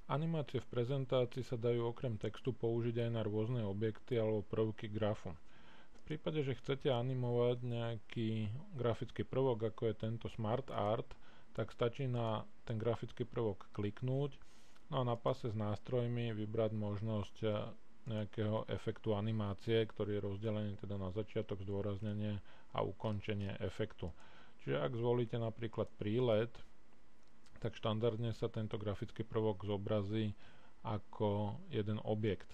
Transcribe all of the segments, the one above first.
Animácie v prezentácii sa dajú okrem textu použiť aj na rôzne objekty alebo prvky grafu. V prípade, že chcete animovať nejaký grafický prvok, ako je tento Smart Art, tak stačí na ten grafický prvok kliknúť, no a na pase s nástrojmi vybrať možnosť nejakého efektu animácie, ktorý je rozdelený teda na začiatok, zdôraznenie a ukončenie efektu. Čiže ak zvolíte napríklad prílet, tak štandardne sa tento grafický prvok zobrazí ako jeden objekt.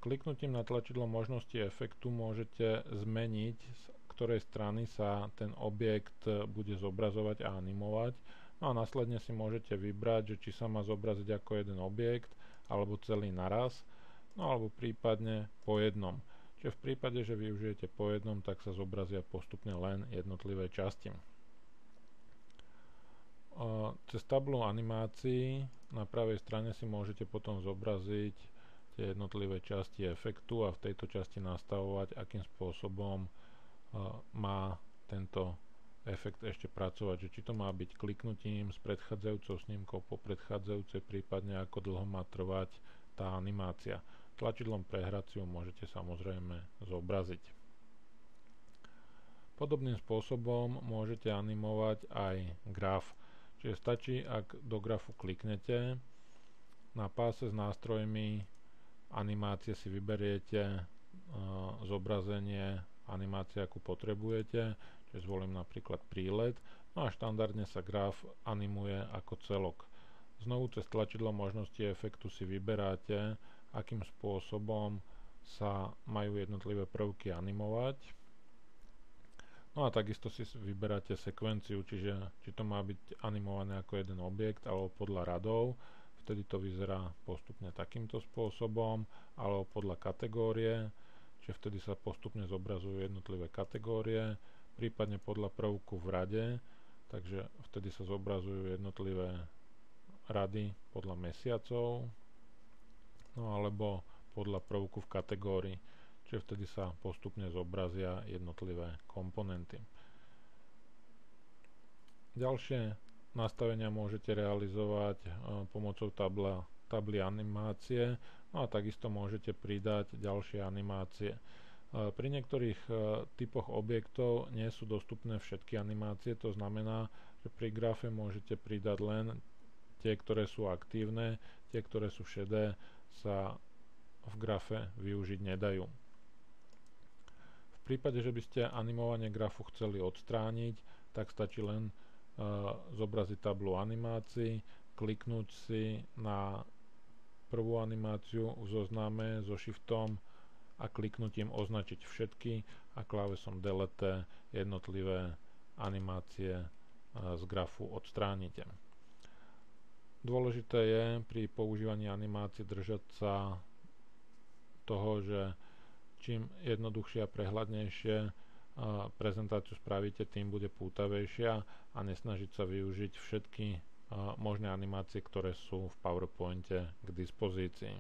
Kliknutím na tlačidlo možnosti efektu môžete zmeniť, z ktorej strany sa ten objekt bude zobrazovať a animovať. No a následne si môžete vybrať, že či sa má zobraziť ako jeden objekt alebo celý naraz, no alebo prípadne po jednom. Čiže v prípade, že využijete po jednom, tak sa zobrazia postupne len jednotlivé časti. Cez tablu animácií na pravej strane si môžete potom zobraziť tie jednotlivé časti efektu a v tejto časti nastavovať, akým spôsobom má tento efekt ešte pracovať, že či to má byť kliknutím s predchádzajúcou snímkou po predchádzajúcej, prípadne ako dlho má trvať tá animácia. Tlačidlom prehrať si ju môžete samozrejme zobraziť. Podobným spôsobom môžete animovať aj graf. Čiže stačí, ak do grafu kliknete, na páse s nástrojmi animácie si vyberiete zobrazenie animácie, akú potrebujete, čiže zvolím napríklad prílet, no a štandardne sa graf animuje ako celok. Znovu cez tlačidlo možnosti efektu si vyberáte, akým spôsobom sa majú jednotlivé prvky animovať. No a takisto si vyberáte sekvenciu, čiže či to má byť animované ako jeden objekt alebo podľa radov, vtedy to vyzerá postupne takýmto spôsobom, alebo podľa kategórie, čiže vtedy sa postupne zobrazujú jednotlivé kategórie, prípadne podľa prvku v rade, takže vtedy sa zobrazujú jednotlivé rady podľa mesiacov, no alebo podľa prvku v kategórii. Čiže vtedy sa postupne zobrazia jednotlivé komponenty. Ďalšie nastavenia môžete realizovať pomocou tably animácie, no a takisto môžete pridať ďalšie animácie. Pri niektorých typoch objektov nie sú dostupné všetky animácie, to znamená, že pri grafe môžete pridať len tie, ktoré sú aktívne, tie, ktoré sú šedé, sa v grafe využiť nedajú. V prípade, že by ste animovanie grafu chceli odstrániť, tak stačí len zobraziť tablu animácií, kliknúť si na prvú animáciu v zozname so shiftom a kliknutím označiť všetky a klávesom delete jednotlivé animácie z grafu odstránite. Dôležité je pri používaní animácií držať sa toho, že čím jednoduchšie a prehľadnejšie prezentáciu spravíte, tým bude pútavejšia a nesnažiť sa využiť všetky možné animácie, ktoré sú v PowerPointe k dispozícii.